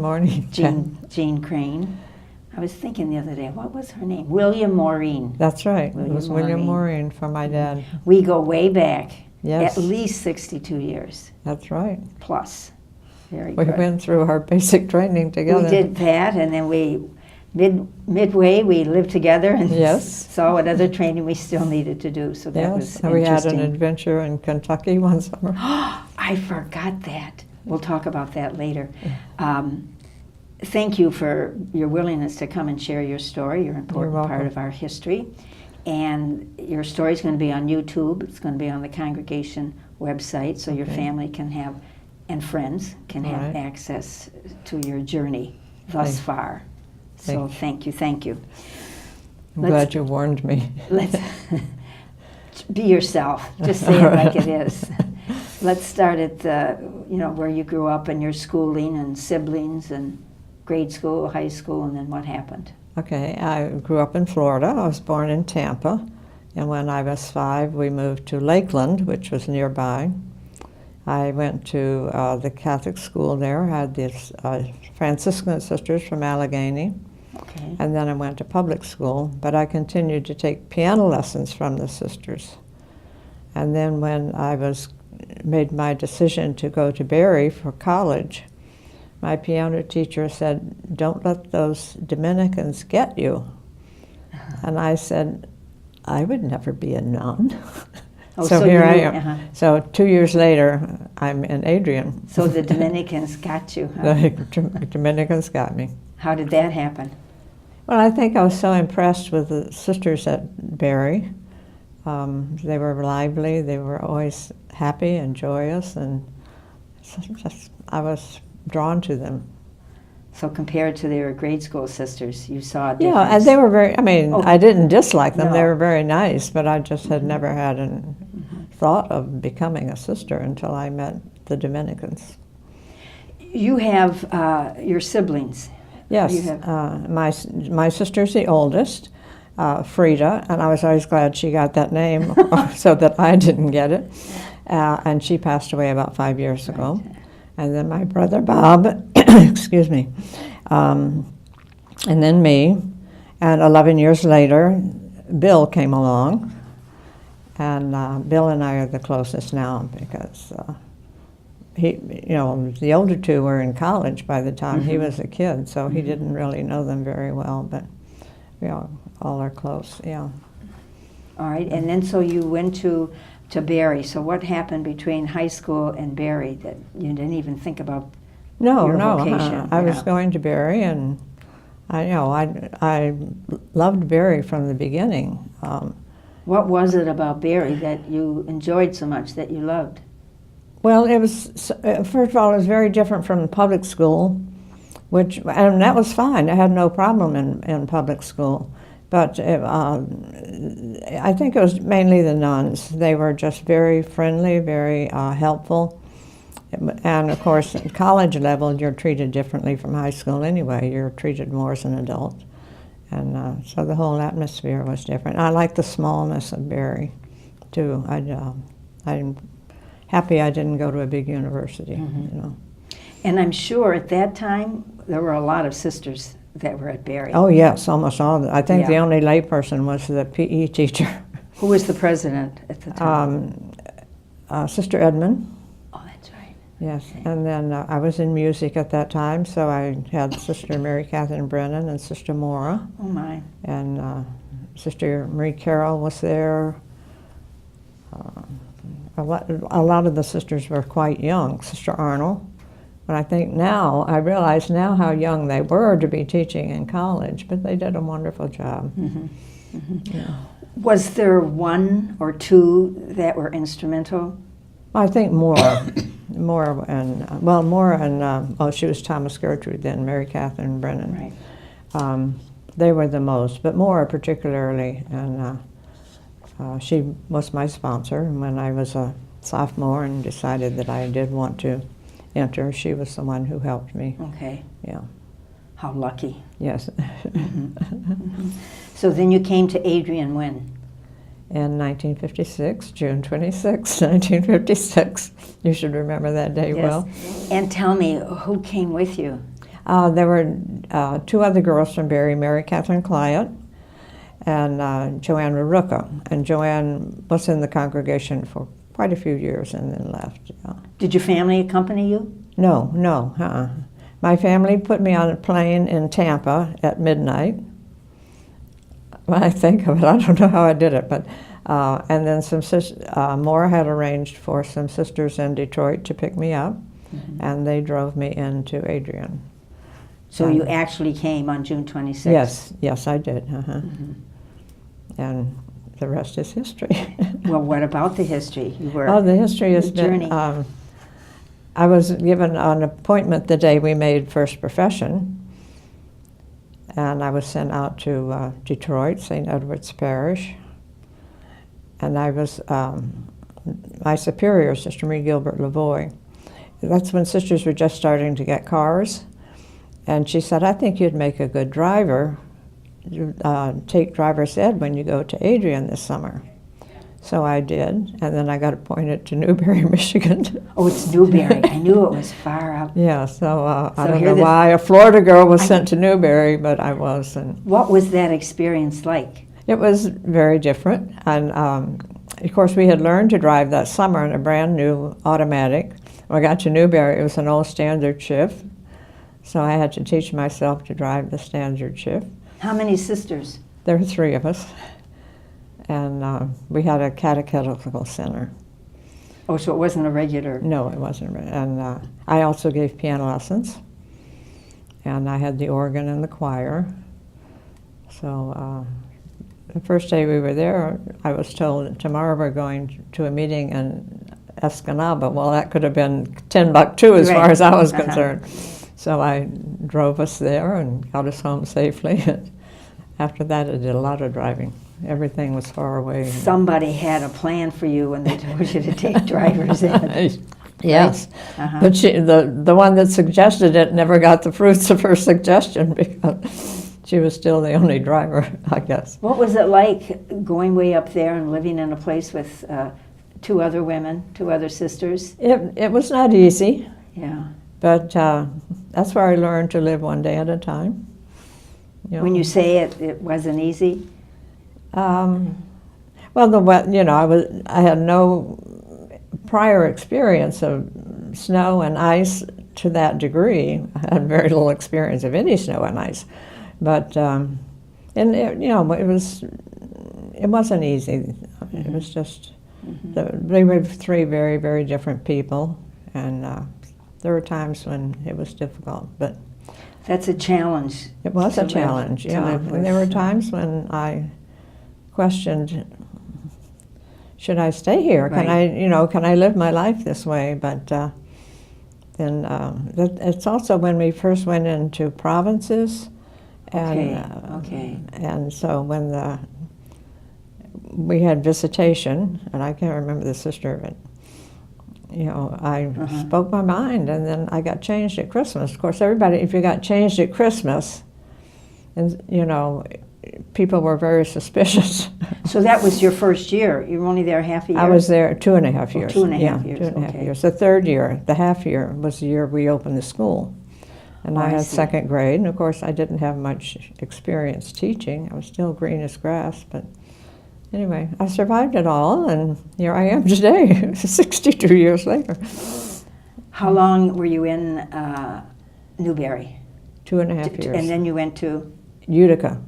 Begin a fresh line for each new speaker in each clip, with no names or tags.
morning.
Jean Crane. I was thinking the other day, what was her name? William Maureen.
That's right. It was William Maureen for my dad.
We go way back.
Yes.
At least 62 years.
That's right.
Plus. Very
We
good.
went through our basic training together.
We did that, and then midway we lived together and
Yes.
saw what other training we still needed to do. So that was interesting.
We had an adventure in Kentucky one summer.
I forgot that. We'll talk about that later. Thank you for your willingness to come and share your story. You're an important part of our history. And your story is going to be on YouTube. It's going to be on the congregation website, so your family can have, and friends can have access to your journey thus far. So thank you.
I'm glad you warned me.
Let's be yourself. Just say it like it is. Let's start at where you grew up and your schooling and siblings and grade school, high school, and then what happened.
Okay, I grew up in Florida. I was born in Tampa, and when I was 5, we moved to Lakeland, which was nearby. I went to the Catholic school there. I had these Franciscan sisters from Allegheny, and then I went to public school, but I continued to take piano lessons from the sisters. And then when I made my decision to go to Barry for college, my piano teacher said, "Don't let those Dominicans get you." And I said, "I would never be a nun." So here I am. So 2 years later, I'm in Adrian.
So the Dominicans got you, huh?
The Dominicans got me.
How did that happen?
Well, I think I was so impressed with the sisters at Barry. They were lively, they were always happy and joyous, and I was drawn to them.
So compared to their grade school sisters, you saw a difference?
Yeah, and they were very, I didn't dislike them. No. They were very nice, but I just had never had a thought of becoming a sister until I met the Dominicans.
You have your siblings.
Yes, my sister's the oldest, Frida, and I was always glad she got that name so that I didn't get it. And she passed away about 5 years ago. And then my brother Bob, excuse me, and then me. And 11 years later, Bill came along. And Bill and I are the closest now because the older two were in college by the time he was a kid, so he didn't really know them very well, but we all are close, yeah.
All right, and then so you went to Barry. So what happened between high school and Barry that you didn't even think about your vocation?
I was going to Barry, and I loved Barry from the beginning.
What was it about Barry that you enjoyed so much, that you loved?
Well, it was, first of all, it was very different from public school, and that was fine. I had no problem in public school. But I think it was mainly the nuns. They were just very friendly, very helpful. And of course, at college level, you're treated differently from high school anyway. You're treated more as an adult. And so the whole atmosphere was different. I like the smallness of Barry, too. I'm happy I didn't go to a big university,
And I'm sure at that time, there were a lot of sisters that were at Barry.
Oh yes, almost all of them. I think the only lay person was the PE teacher.
Who was the president at the time?
Sister Edmund.
Oh, that's right.
Yes, and then I was in music at that time, so I had Sister Mary Catherine Brennan and Sister Maura.
Oh my.
And Sister Marie Carroll was there. A lot of the sisters were quite young. Sister Arnold. But I think now, I realize now how young they were to be teaching in college, but they did a wonderful job. Yeah.
Was there one or two that were instrumental?
I think Maura and she was Thomas Gertrude then, Mary Catherine Brennan.
Right.
They were the most, but Maura particularly, and she was my sponsor. And when I was a sophomore and decided that I did want to enter, she was the one who helped me.
Okay.
Yeah.
How lucky.
Yes.
So then you came to Adrian when?
In 1956, June 26, 1956. You should remember that day well.
And tell me, who came with you?
There were two other girls from Barry, Mary Catherine Clyott and Joanne Raruka. And Joanne was in the congregation for quite a few years and then left. Yeah.
Did your family accompany you?
No, no. My family put me on a plane in Tampa at midnight. When I think of it, I don't know how I did it, but and then Maura had arranged for some sisters in Detroit to pick me up, and they drove me into Adrian.
So you actually came on June 26th?
Yes, I did. And the rest is history.
Well, what about the history?
The history has been. I was given an appointment the day we made First Profession, and I was sent out to Detroit, St. Edward's Parish, and I was, my superior, Sister Marie Gilbert Lavoie, that's when sisters were just starting to get cars, and she said, I think you'd make a good driver, take driver's ed when you go to Adrian this summer. So I did, and then I got appointed to Newberry, Michigan.
Oh, it's Newberry. I knew it was far up.
Yeah, so I don't know why a Florida girl was sent to Newberry, but I was. And
what was that experience like?
It was very different, and of course we had learned to drive that summer in a brand new automatic. When I got to Newberry, it was an old standard shift, so I had to teach myself to drive the standard shift.
How many sisters?
There were three of us. And we had a catechetical center.
Oh, so it wasn't a regular?
No, it wasn't. And I also gave piano lessons. And I had the organ and the choir. So the first day we were there, I was told that tomorrow we're going to a meeting in Escanaba. Well, that could have been Timbuktu as far as I was concerned. So I drove us there and got us home safely. After that, I did a lot of driving. Everything was far away.
Somebody had a plan for you when they told you to take driver's ed.
Yes, but the one that suggested it never got the fruits of her suggestion because she was still the only driver, I guess.
What was it like going way up there and living in a place with two other women, two other sisters?
It was not easy.
Yeah.
But that's where I learned to live one day at a time. You know.
When you say it wasn't easy?
Well, I had no prior experience of snow and ice to that degree. I had very little experience of any snow and ice, but it wasn't easy. It was just they were three very, very different people, and there were times when it was difficult, but.
That's a challenge.
It was a challenge, yeah. And there were times when I questioned, should I stay here?
Right.
Can I live my life this way? But then it's also when we first went into provinces, and and so when we had visitation, and I can't remember the sister, but I spoke my mind, and then I got changed at Christmas. Of course, everybody, if you got changed at Christmas, and people were very suspicious.
So that was your first year. You were only there half a year?
I was there 2.5 years.
2.5 years.
2.5 years. The third year, the half year, was the year we opened the school. And I had second grade, and of course I didn't have much experience teaching. I was still green as grass, but anyway, I survived it all, and here I am today, 62 years later.
How long were you in Newberry?
2.5 years.
And then you went to?
Utica.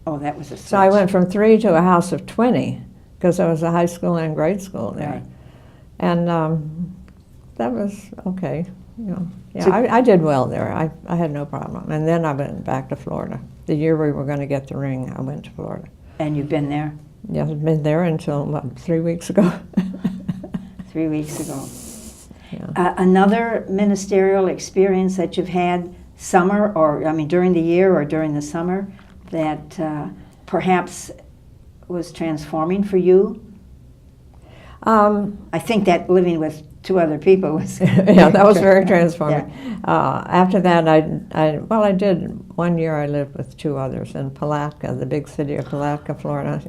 Oh, that was a switch.
So I went from 3 to a house of 20, because there was a high school and grade school there.
Right.
And that was okay. So I did well there. I had no problem. And then I went back to Florida. The year we were going to get the ring, I went to Florida.
And you've been there?
Yeah, I've been there until 3 weeks ago.
3 weeks ago.
Yeah.
Another ministerial experience that you've had during the year or during the summer that perhaps was transforming for you? I think that living with two other people was
yeah, that was very transforming. Yeah. After that, I did 1 year. I lived with two others in Palatka, the big city of Palatka, Florida.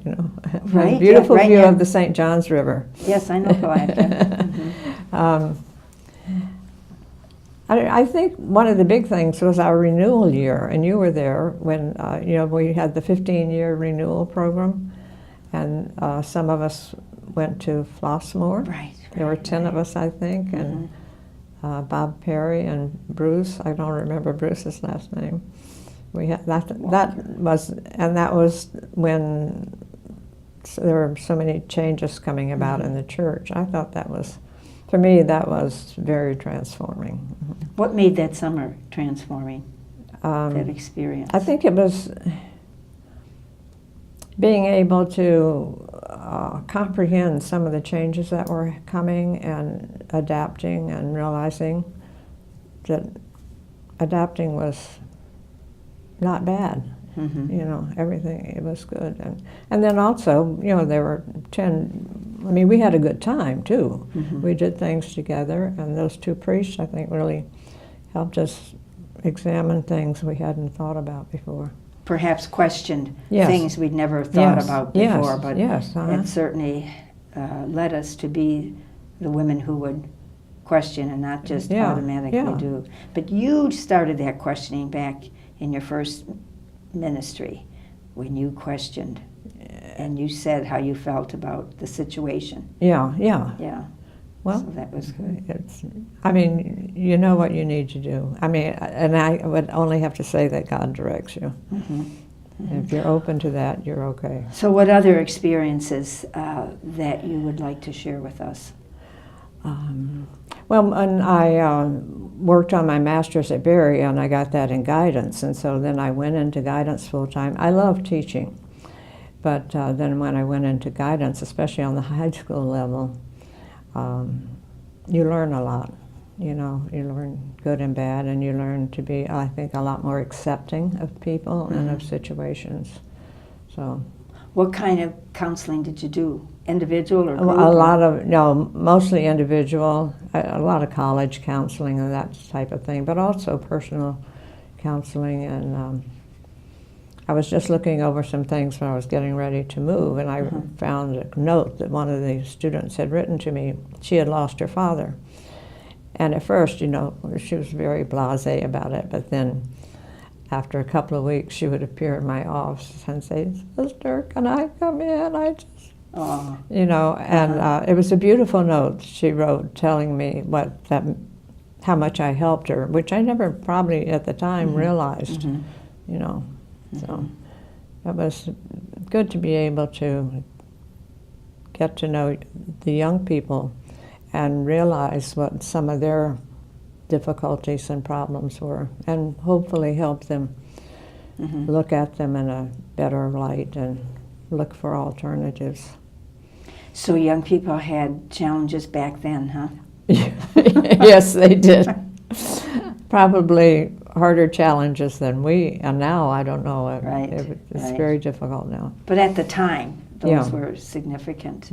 Right,
beautiful view of the St. Johns River.
Yes, I know Palatka.
I think one of the big things was our renewal year, and you were there when we had the 15-year renewal program, and some of us went to Flossmoor.
Right.
There were 10 of us, I think, and Bob Perry and Bruce. I don't remember Bruce's last name. We had that was when there were so many changes coming about in the church. I thought that was, for me, that was very transforming.
What made that summer transforming, that experience?
I think it was being able to comprehend some of the changes that were coming and adapting and realizing that adapting was not bad. Everything, it was good. And then also, there were 10, we had a good time too. We did things together, and those two priests, I think, really helped us examine things we hadn't thought about before.
Perhaps questioned things we'd never thought about before, but it certainly led us to be the women who would question and not just automatically do. But you started that questioning back in your first ministry when you questioned and you said how you felt about the situation.
Yeah. Well,
so that was good.
You know what you need to do. And I would only have to say that God directs you. If you're open to that, you're okay.
So what other experiences that you would like to share with us?
Well, when I worked on my master's at Berry, and I got that in guidance, and so then I went into guidance full time. I love teaching, but then when I went into guidance, especially on the high school level, you learn a lot. You learn good and bad, and you learn to be, I think, a lot more accepting of people and of situations. So,
what kind of counseling did you do? Individual or group?
Mostly individual. A lot of college counseling and that type of thing, but also personal counseling. And I was just looking over some things when I was getting ready to move, and I found a note that one of the students had written to me. She had lost her father. And at first, she was very blasé about it, but then after a couple of weeks, she would appear in my office and say, "Sister, can I come in? And it was a beautiful note she wrote telling me how much I helped her, which I never probably at the time realized, So it was good to be able to get to know the young people and realize what some of their difficulties and problems were, and hopefully help them look at them in a better light and look for alternatives.
So young people had challenges back then, huh?
Yes, they did. Probably harder challenges than we, and now I don't know. It's very difficult now.
But at the time, those were significant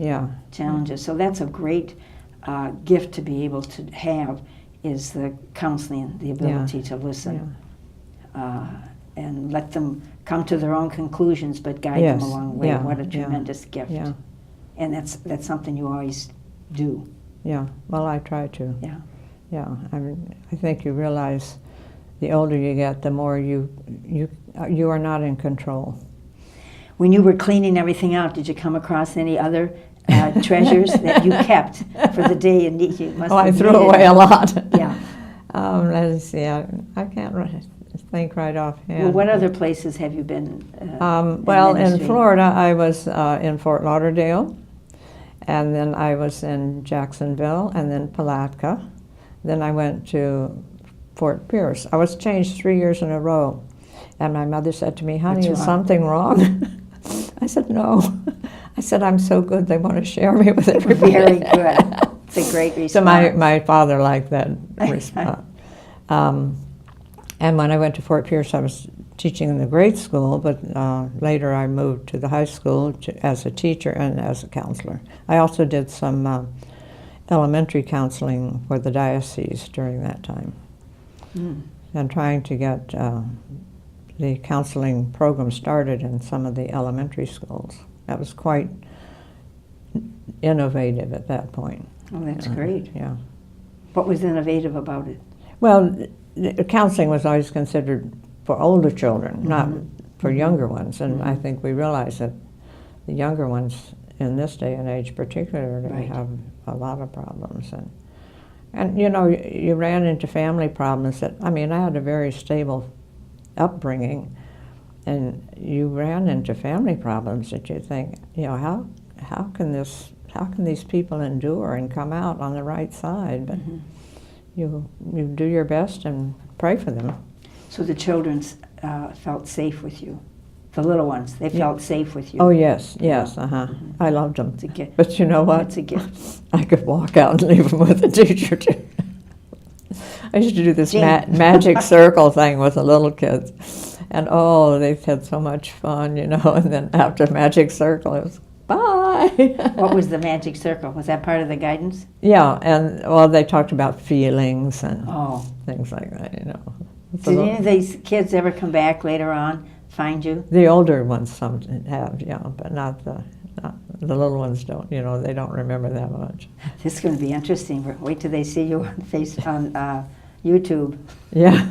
challenges. So that's a great gift to be able to have, is the counseling, the ability to listen and let them come to their own conclusions, but guide them along the way. What a tremendous gift. And that's something you always do.
Yeah, well, I try to. Yeah, I think you realize the older you get, the more you are not in control.
When you were cleaning everything out, did you come across any other treasures that you kept for the day you need? You must
I threw away a lot.
Yeah.
Let's see, I can't think right offhand.
Well, what other places have you been?
In Florida, I was in Fort Lauderdale, and then I was in Jacksonville, and then Palatka. Then I went to Fort Pierce. I was changed 3 years in a row, and my mother said to me, "Honey, is something wrong?" I said, "No." I said, "I'm so good, they want to share me with everybody."
Very good. It's a great response.
So my father liked that response. And when I went to Fort Pierce, I was teaching in the grade school, but later I moved to the high school as a teacher and as a counselor. I also did some elementary counseling for the diocese during that time, and trying to get the counseling program started in some of the elementary schools. That was quite innovative at that point.
Oh, that's great.
Yeah.
What was innovative about it?
Well, counseling was always considered for older children, not for younger ones. And I think we realize that the younger ones in this day and age particularly have a lot of problems. And you know, you ran into family problems that, I mean, I had a very stable upbringing, and you ran into family problems that you think, you know, how can these people endure and come out on the right side? But you do your best and pray for them.
So the children felt safe with you. The little ones, they felt safe with you.
Oh, yes, I loved them.
It's a gift.
But you know what?
It's a gift.
I could walk out and leave them with a teacher, too. I used to do this magic circle thing with the little kids. And, oh, they had so much fun, you know. And then after magic circle, it was, bye.
What was the magic circle? Was that part of the guidance?
Yeah, and, well, they talked about feelings and things like that, you know.
Did any of these kids ever come back later on? Find you?
The older ones some have, yeah, but not the little ones don't. You know, they don't remember that much.
This is going to be interesting. Wait till they see you on YouTube.
Yeah.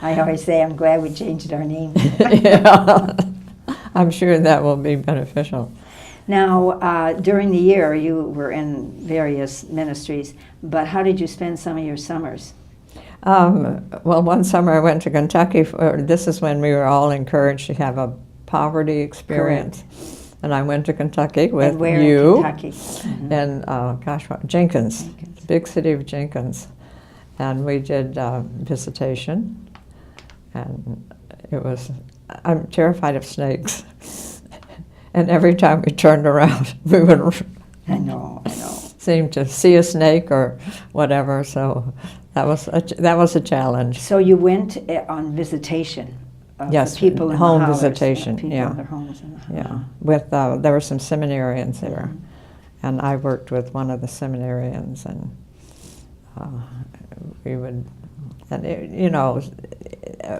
I always say I'm glad we changed our name.
Yeah. I'm sure that will be beneficial.
Now, during the year, you were in various ministries, but how did you spend some of your summers?
Well, one summer I went to Kentucky. This is when we were all encouraged to have a poverty experience. Correct. And I went to Kentucky with
and where
you.
In Kentucky?
And, Jenkins, big city of Jenkins. And we did visitation. And it was, I'm terrified of snakes. And every time we turned around, we would
I know.
seem to see a snake or whatever, so that was a challenge.
So you went on visitation of
yes,
people in
home
the hollers,
visitation.
people
Yeah,
in their homes.
Yeah. With there were some seminarians there, and I worked with one of the seminarians, and we would, and it, you know,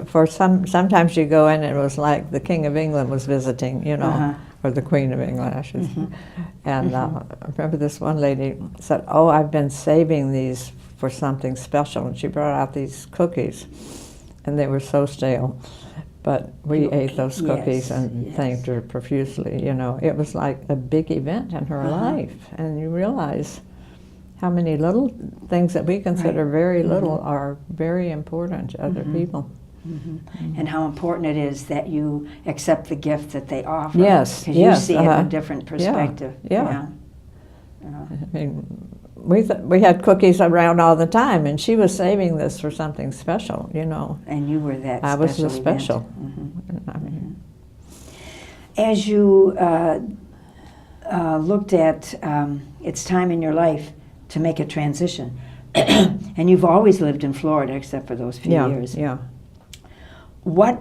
for sometimes you go in and it was like the King of England was visiting, you know. Or the Queen of England, I should say. And I remember this one lady said, "Oh, I've been saving these for something special." And she brought out these cookies, and they were so stale. But we ate those cookies and thanked her profusely. You know, it was like a big event in her life. And you realize how many little things that we consider very little are very important to other people.
And how important it is that you accept the gift that they offer.
Yes,
because you see it in a different perspective.
Yeah. I mean, we had cookies around all the time, and she was saving this for something special, you know.
And you were that.
I was the special.
As you looked at its time in your life to make a transition, and you've always lived in Florida except for those few years.
Yeah.
What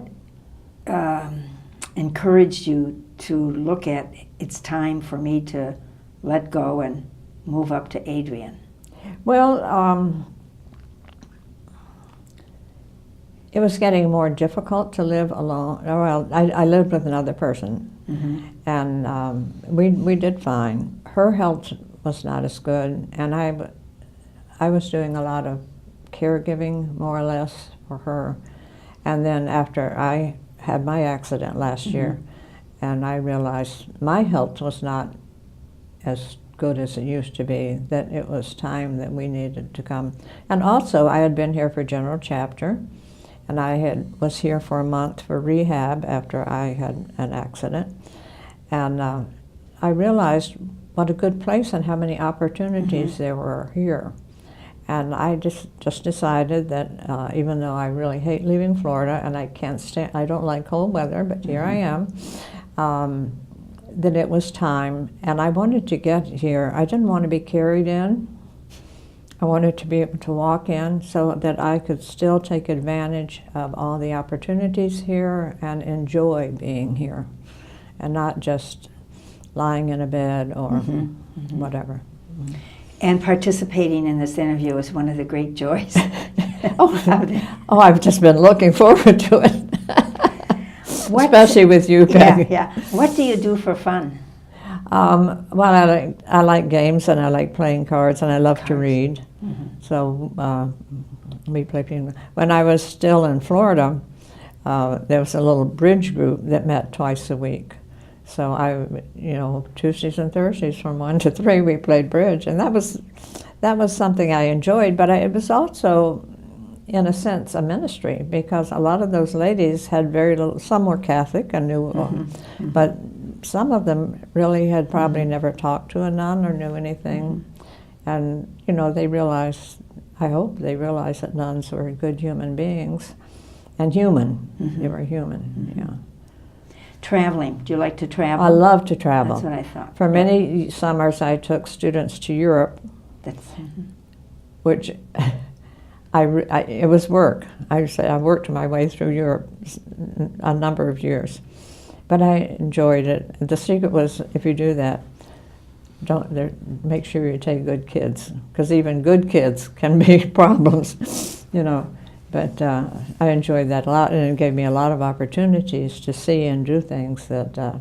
encouraged you to look at it's time for me to let go and move up to Adrian?
Well, it was getting more difficult to live alone. Well, I lived with another person, and we did fine. Her health was not as good, and I was doing a lot of caregiving, more or less, for her. And then after I had my accident last year, and I realized my health was not as good as it used to be, that it was time that we needed to come. And also, I had been here for General Chapter, and I was here for a month for rehab after I had an accident. And I realized what a good place and how many opportunities there were here. And I just decided that even though I really hate leaving Florida, and I don't like cold weather, but here I am, that it was time. And I wanted to get here. I didn't want to be carried in. I wanted to be able to walk in so that I could still take advantage of all the opportunities here and enjoy being here, and not just lying in a bed or whatever.
And participating in this interview is one of the great joys.
I've just been looking forward to it. Especially with you, Peggy.
Yeah. What do you do for fun?
Well, I like games, and I like playing cards, and I love to read. So we play piano. When I was still in Florida, there was a little bridge group that met twice a week. So Tuesdays and Thursdays from 1 to 3 we played bridge, and that was something I enjoyed. But it was also, in a sense, a ministry, because a lot of those ladies had very little. Some were Catholic and knew, but some of them really had probably never talked to a nun or knew anything, and they realized. I hope they realized that nuns were good human beings, and human. They were human. Yeah.
Traveling. Do you like to travel?
I love to travel.
That's what I thought.
For many summers, I took students to Europe, which it was work. I worked my way through Europe a number of years, but I enjoyed it. The secret was, if you do that, make sure you take good kids, because even good kids can be problems, But I enjoyed that a lot, and it gave me a lot of opportunities to see and do things that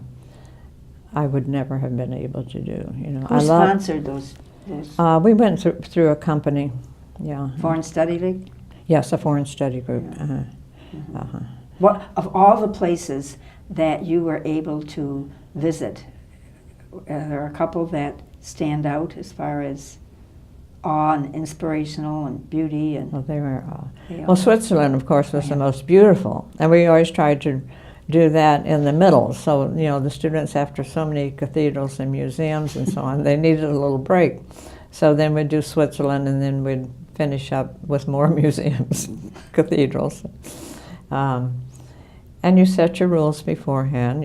I would never have been able to do.
Who sponsored those?
We went through a company. Yeah.
Foreign Study League?
Yes, a foreign study group.
Yeah. What of all the places that you were able to visit? There are a couple that stand out as far as awe and inspirational and beauty. And
well, they were. Well, Switzerland, of course, was the most beautiful, and we always tried to do that in the middle. So the students, after so many cathedrals and museums and so on, they needed a little break. So then we'd do Switzerland, and then we'd finish up with more museums, cathedrals, and you set your rules beforehand,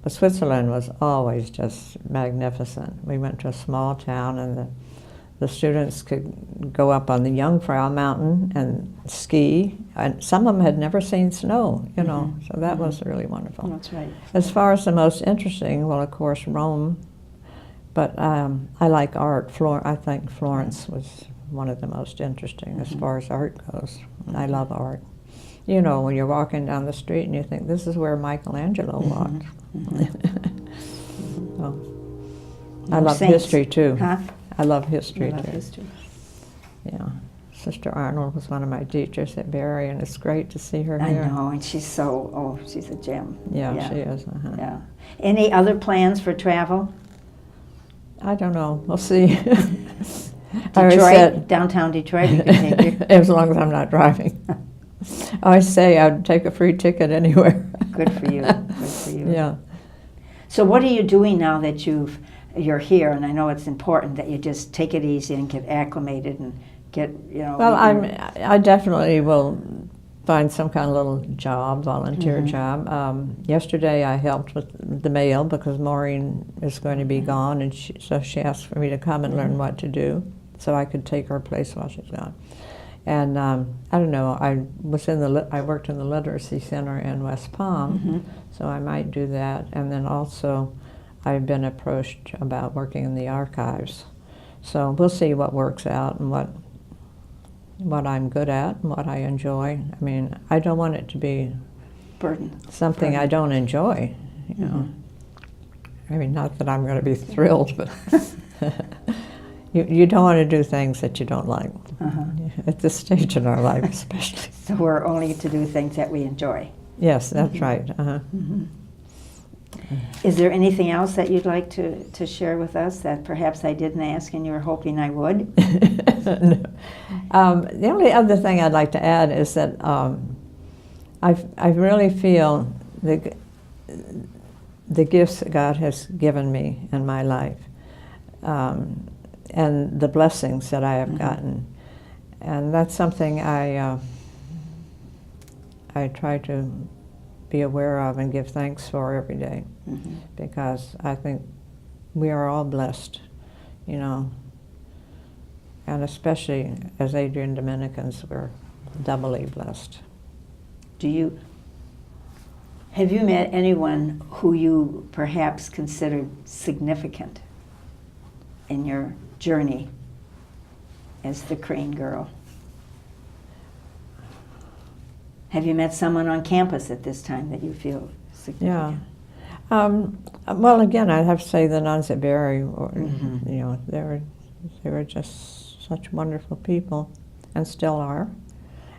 But Switzerland was always just magnificent. We went to a small town, and the students could go up on the Jungfrau Mountain and ski, and some of them had never seen snow, so that was really wonderful.
That's right.
As far as the most interesting, well, of course, Rome, but I like art. I think Florence was one of the most interesting as far as art goes. I love art. When you're walking down the street and you think, this is where Michelangelo walked. Well, I love history too.
Huh?
I love history
too.
History. Yeah. Sister Arnold was one of my teachers at Barry, and it's great to see her here.
I know, and she's she's a gem.
Yeah, she is.
Yeah. Any other plans for travel?
I don't know. We'll see.
Detroit, downtown Detroit, you can take you.
As long as I'm not driving. I say I'd take a free ticket anywhere.
Good for you. Good for you.
Yeah.
So what are you doing now that you're here? And I know it's important that you just take it easy and get acclimated and get,
Well, I definitely will find some kind of little job, volunteer job. Yesterday I helped with the mail because Maureen is going to be gone, and so she asked for me to come and learn what to do so I could take her place while she's gone. And I don't know, I worked in the Literacy Center in West Palm, so I might do that. And then also I've been approached about working in the archives. So we'll see what works out and what I'm good at and what I enjoy. I mean, I don't want it to be something I don't enjoy, I mean, not that I'm going to be thrilled, but you don't want to do things that you don't like, at this stage in our life especially.
So we're only to do things that we enjoy.
Yes, that's right.
Is there anything else that you'd like to share with us that perhaps I didn't ask and you were hoping I would?
No. The only other thing I'd like to add is that I really feel the gifts that God has given me in my life, and the blessings that I have gotten, and that's something I try to be aware of and give thanks for every day, because I think we are all blessed, and especially as Adrian Dominicans, we're doubly blessed.
Have you met anyone who you perhaps considered significant in your journey as the Crane girl? Have you met someone on campus at this time that you feel significant?
Well, again, I'd have to say the nuns at Berry,
Mhm.
you know, they were just such wonderful people, and still are.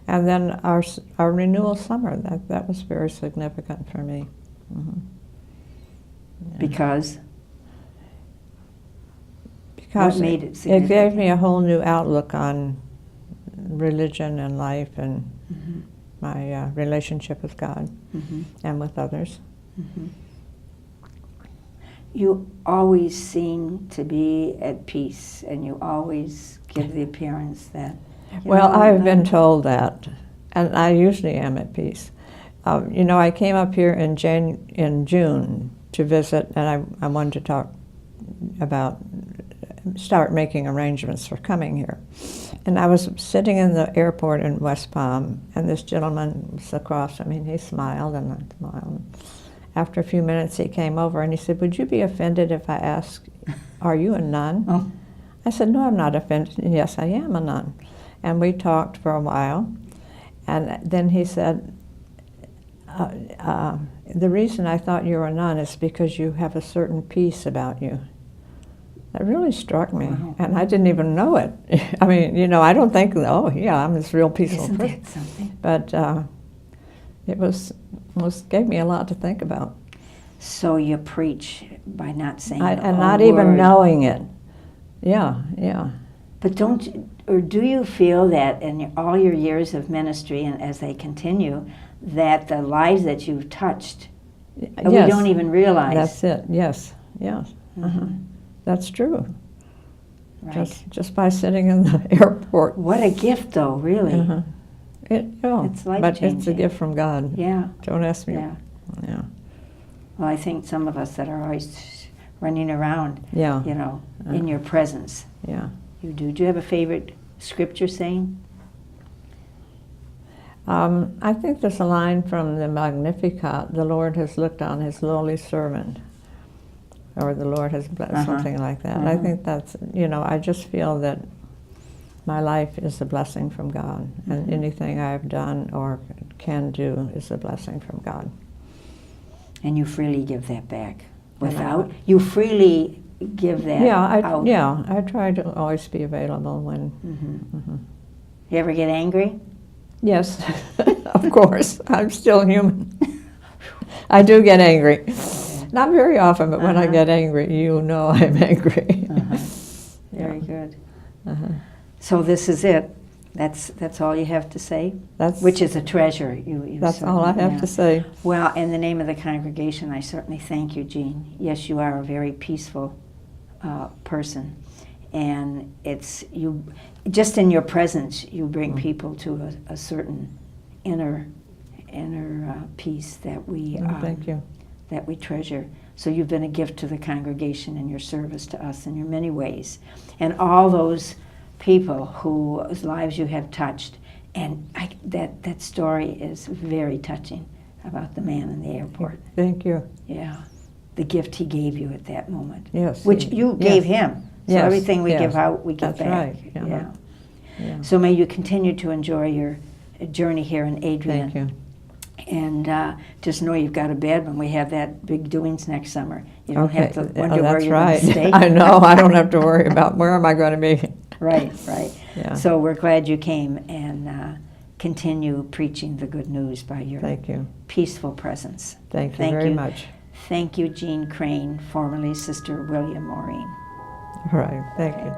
And then our renewal summer, that was very significant for me. Mhm. Yeah.
Because
Because
what made it
it
significant?
gave me a whole new outlook on religion and life and
Mhm.
my relationship with God
Mhm.
and with others.
Mhm. You always seem to be at peace, and you always give the appearance that.
Well, I've been told that, and I usually am at peace. You know, I came up here in June to visit, and I wanted to talk about, start making arrangements for coming here. And I was sitting in the airport in West Palm, and this gentleman was across. I mean, he smiled, and I smiled. After a few minutes, he came over, and he said, "Would you be offended if I asked, are you a nun?"
Oh.
I said, "No, I'm not offended." "Yes, I am a nun." And we talked for a while, and then he said, "The reason I thought you were a nun is because you have a certain peace about you." That really struck me,
Wow.
and I didn't even know it. I mean, you know, I don't think, oh, yeah, I'm this real peaceful
Isn't
person.
that something?
But it gave me a lot to think about.
So you preach by not saying
And
a
not
word.
even knowing it. Yeah, yeah.
But don't you, or do you feel that in all your years of ministry, and as they continue, that the lives that you've touched,
Yes.
we don't even realize?
That's it. Yes, yes. Uh-huh. That's true.
Right.
Just by sitting in the airport.
What a gift, though, really.
Uh-huh.
It's
But
life-changing.
it's a gift from God.
Yeah.
Don't ask me.
Yeah.
Yeah.
Well, I think some of us that are always running around,
Yeah.
you know, in your presence.
Yeah.
You do. Do you have a favorite scripture saying?
I think there's a line from the Magnificat, "The Lord has looked on his lowly servant," or "the Lord has blessed," something like that. I think that's, you know, I just feel that my life is a blessing from God, and anything I've done or can do is a blessing from God.
And you freely give that back.
And
Without, you freely give that out.
I try to always be available when.
You ever get angry?
Yes, of course. I'm still human. I do get angry. Not very often, but when I get angry, you know I'm angry.
Very good. So this is it. That's all you have to say? Which is a treasure.
That's all I have to say.
Well, in the name of the congregation, I certainly thank you, Jean. Yes, you are a very peaceful person. And it's you, just in your presence, you bring people to a certain inner peace that we
thank you.
that we treasure. So you've been a gift to the congregation in your service to us in your many ways, and all those people whose lives you have touched. And that story is very touching about the man in the airport.
Thank you.
Yeah, the gift he gave you at that moment.
Yes.
Which you gave him. So
Yes,
everything we
yes.
give out, we give
That's
back.
right.
Yeah.
Yeah.
So may you continue to enjoy your journey here in Adrian.
Thank you.
And just know you've got a bed when we have that big doings next summer. You don't have to wonder where
that's
you're
right.
going to stay.
I know. I don't have to worry about where am I going to be.
Right, right.
Yeah.
So we're glad you came, and continue preaching the good news by your
Thank you.
peaceful presence.
Thank you very much.
Thank you, Jean Crane, formerly Sister William Maureen.
All right. Thank you.